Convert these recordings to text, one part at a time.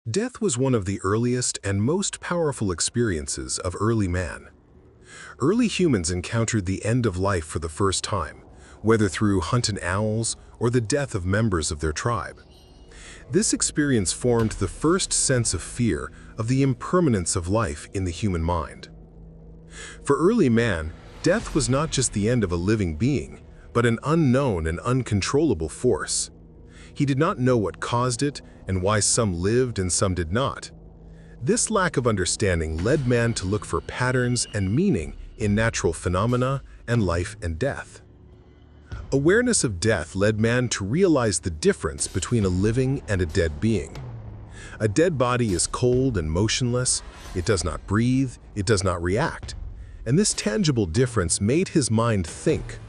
Death was one of the earliest and most powerful experiences of early man. Early humans encountered the end of life for the first time, whether through hunted owls or the death of members of their tribe. This experience formed the first sense of fear of the impermanence of life in the human mind. For early man, death was not just the end of a living being, but an unknown and uncontrollable force. He did not know what caused it and why some lived and some did not. This lack of understanding led man to look for patterns and meaning in natural phenomena and life and death. Awareness of death led man to realize the difference between a living and a dead being. A dead body is cold and motionless, it does not breathe, it does not react, and this tangible difference made his mind think.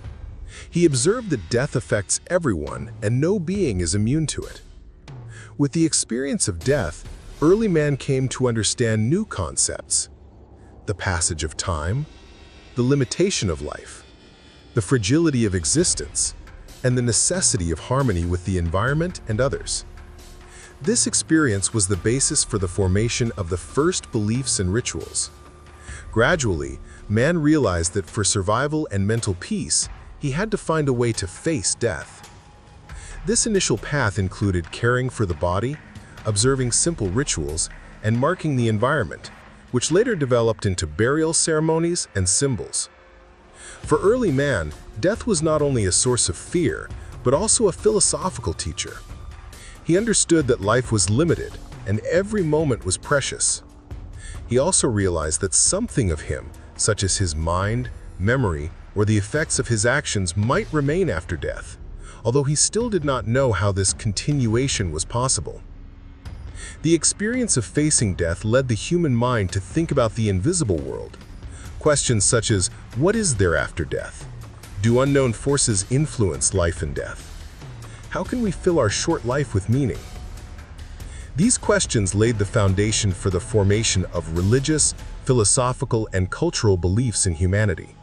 He observed that death affects everyone and no being is immune to it. With the experience of death, early man came to understand new concepts: the passage of time, the limitation of life, the fragility of existence, and the necessity of harmony with the environment and others. This experience was the basis for the formation of the first beliefs and rituals. Gradually, man realized that for survival and mental peace, he had to find a way to face death. This initial path included caring for the body, observing simple rituals, and marking the environment, which later developed into burial ceremonies and symbols. For early man, death was not only a source of fear, but also a philosophical teacher. He understood that life was limited and every moment was precious. He also realized that something of him, such as his mind, memory, or the effects of his actions, might remain after death, although he still did not know how this continuation was possible. The experience of facing death led the human mind to think about the invisible world. Questions such as, what is there after death? Do unknown forces influence life and death? How can we fill our short life with meaning? These questions laid the foundation for the formation of religious, philosophical, and cultural beliefs in humanity.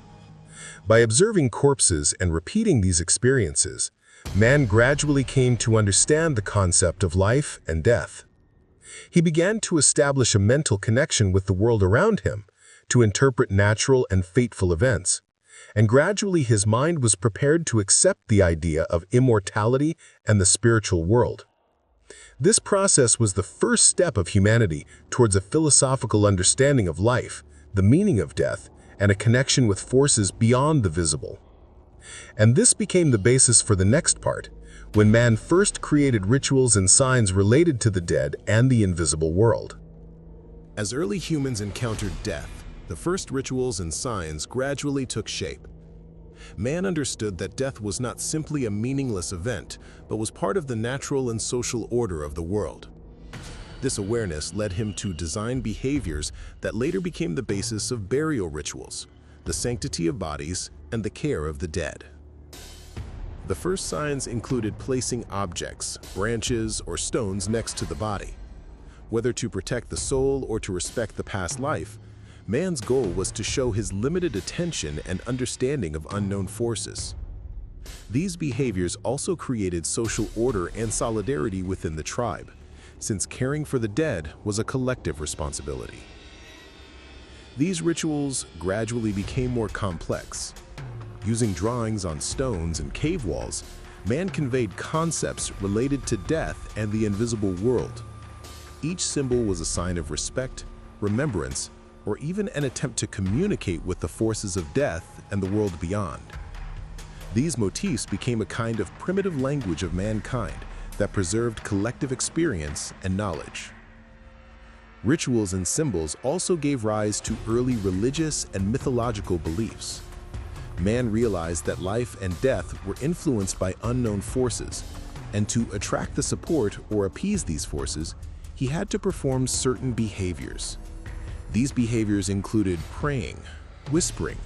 By observing corpses and repeating these experiences, man gradually came to understand the concept of life and death. He began to establish a mental connection with the world around him, to interpret natural and fateful events, and gradually his mind was prepared to accept the idea of immortality and the spiritual world. This process was the first step of humanity towards a philosophical understanding of life, the meaning of death, and a connection with forces beyond the visible. And this became the basis for the next part, when man first created rituals and signs related to the dead and the invisible world. As early humans encountered death, the first rituals and signs gradually took shape. Man understood that death was not simply a meaningless event, but was part of the natural and social order of the world. This awareness led him to design behaviors that later became the basis of burial rituals, the sanctity of bodies, and the care of the dead. The first signs included placing objects, branches, or stones next to the body. Whether to protect the soul or to respect the past life, man's goal was to show his limited attention and understanding of unknown forces. These behaviors also created social order and solidarity within the tribe, since caring for the dead was a collective responsibility. These rituals gradually became more complex. Using drawings on stones and cave walls, man conveyed concepts related to death and the invisible world. Each symbol was a sign of respect, remembrance, or even an attempt to communicate with the forces of death and the world beyond. These motifs became a kind of primitive language of mankind that preserved collective experience and knowledge. Rituals and symbols also gave rise to early religious and mythological beliefs. Man realized that life and death were influenced by unknown forces, and to attract the support or appease these forces, he had to perform certain behaviors. These behaviors included praying, whispering,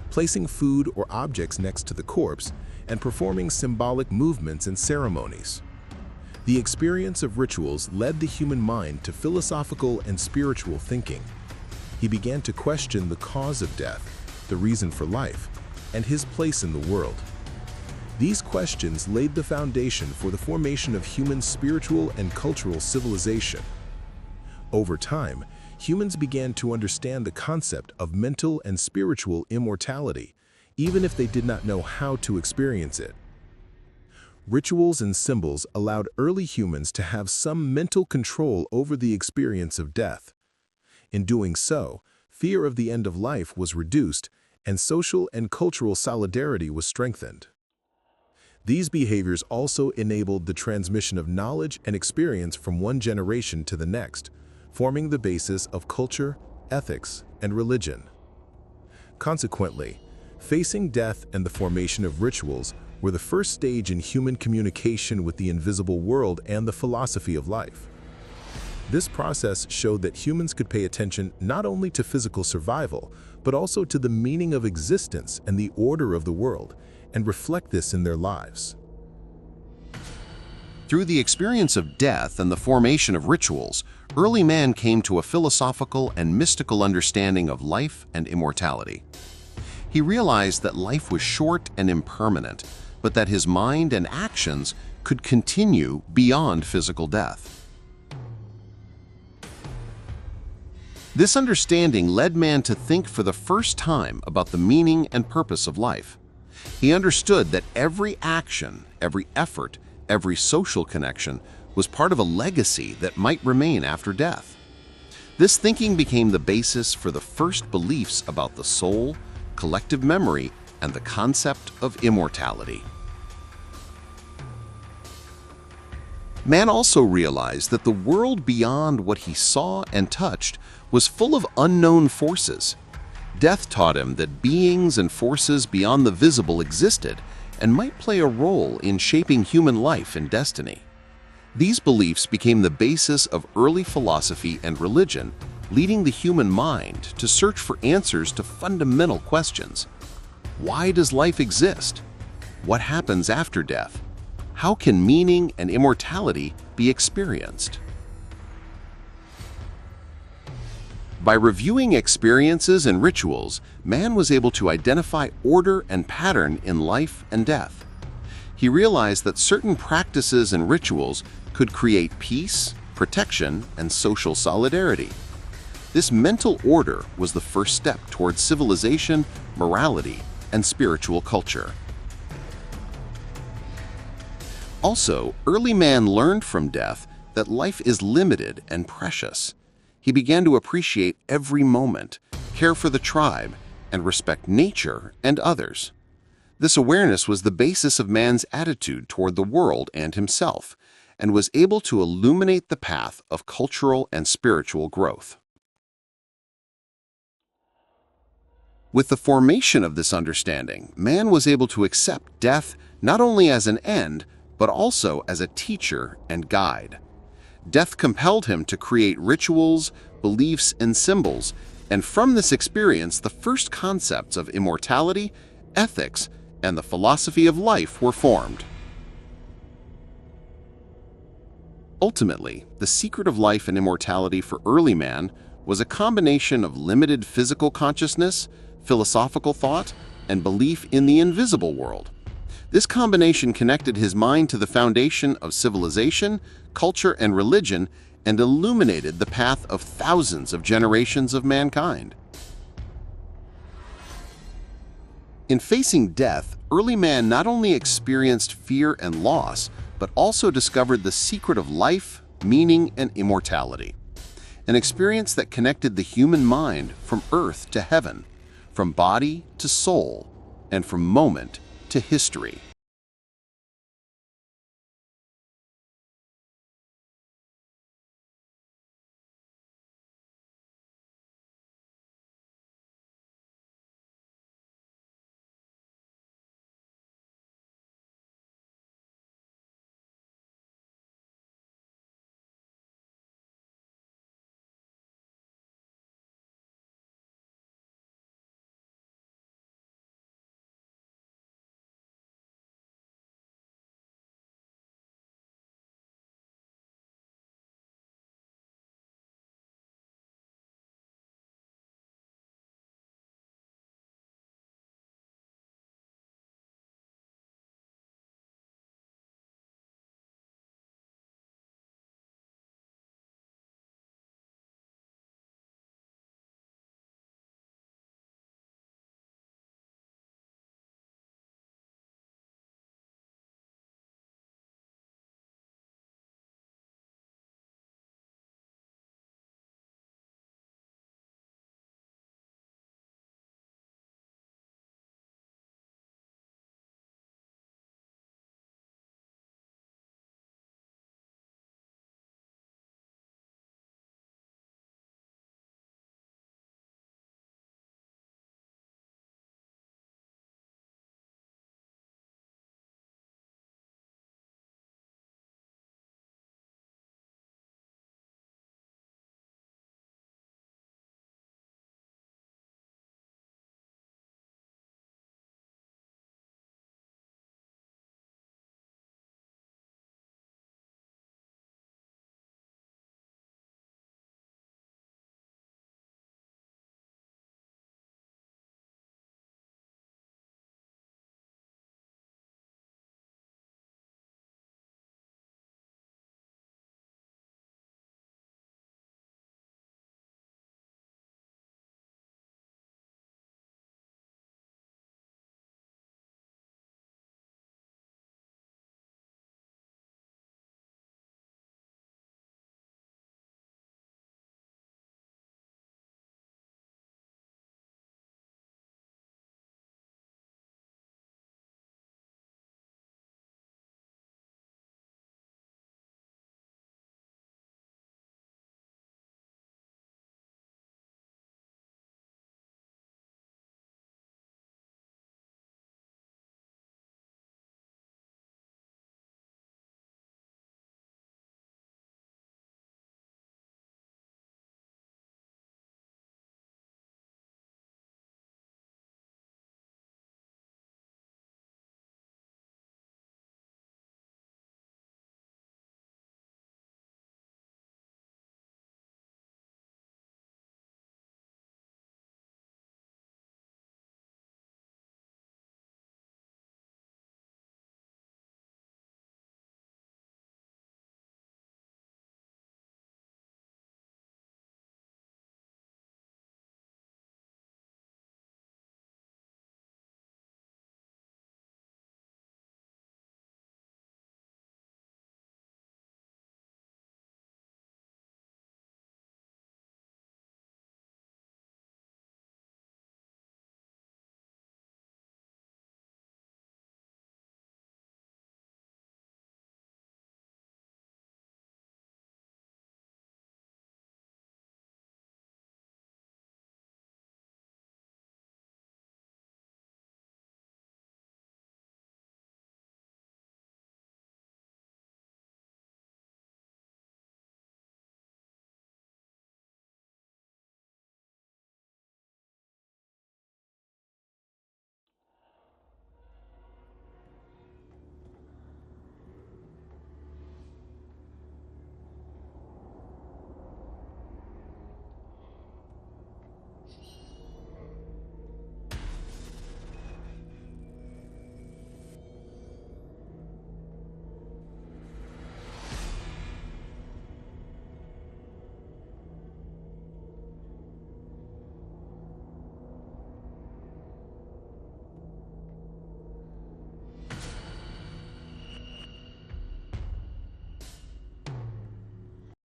placing food or objects next to the corpse, and performing symbolic movements and ceremonies. The experience of rituals led the human mind to philosophical and spiritual thinking. He began to question the cause of death, the reason for life, and his place in the world. These questions laid the foundation for the formation of human spiritual and cultural civilization. Over time, humans began to understand the concept of mental and spiritual immortality, even if they did not know how to experience it. Rituals and symbols allowed early humans to have some mental control over the experience of death. In doing so, fear of the end of life was reduced, and social and cultural solidarity was strengthened. These behaviors also enabled the transmission of knowledge and experience from one generation to the next, forming the basis of culture, ethics, and religion. Consequently, facing death and the formation of rituals were the first stage in human communication with the invisible world and the philosophy of life. This process showed that humans could pay attention not only to physical survival, but also to the meaning of existence and the order of the world, and reflect this in their lives. Through the experience of death and the formation of rituals, early man came to a philosophical and mystical understanding of life and immortality. He realized that life was short and impermanent, but that his mind and actions could continue beyond physical death. This understanding led man to think for the first time about the meaning and purpose of life. He understood that every action, every effort, every social connection was part of a legacy that might remain after death. This thinking became the basis for the first beliefs about the soul, collective memory, and the concept of immortality. Man also realized that the world beyond what he saw and touched was full of unknown forces. Death taught him that beings and forces beyond the visible existed and might play a role in shaping human life and destiny. These beliefs became the basis of early philosophy and religion, leading the human mind to search for answers to fundamental questions. Why does life exist? What happens after death? How can meaning and immortality be experienced? By reviewing experiences and rituals, man was able to identify order and pattern in life and death. He realized that certain practices and rituals could create peace, protection, and social solidarity. This mental order was the first step towards civilization, morality, and spiritual culture. Also, early man learned from death that life is limited and precious. He began to appreciate every moment, care for the tribe, and respect nature and others. This awareness was the basis of man's attitude toward the world and himself, and was able to illuminate the path of cultural and spiritual growth. With the formation of this understanding, man was able to accept death not only as an end, but also as a teacher and guide. Death compelled him to create rituals, beliefs, and symbols, and from this experience, the first concepts of immortality, ethics, and the philosophy of life were formed. Ultimately, the secret of life and immortality for early man was a combination of limited physical consciousness, philosophical thought, and belief in the invisible world. This combination connected his mind to the foundation of civilization, culture, and religion, and illuminated the path of thousands of generations of mankind. In facing death, early man not only experienced fear and loss, but also discovered the secret of life, meaning, and immortality. An experience that connected the human mind from earth to heaven, from body to soul, and from moment to history.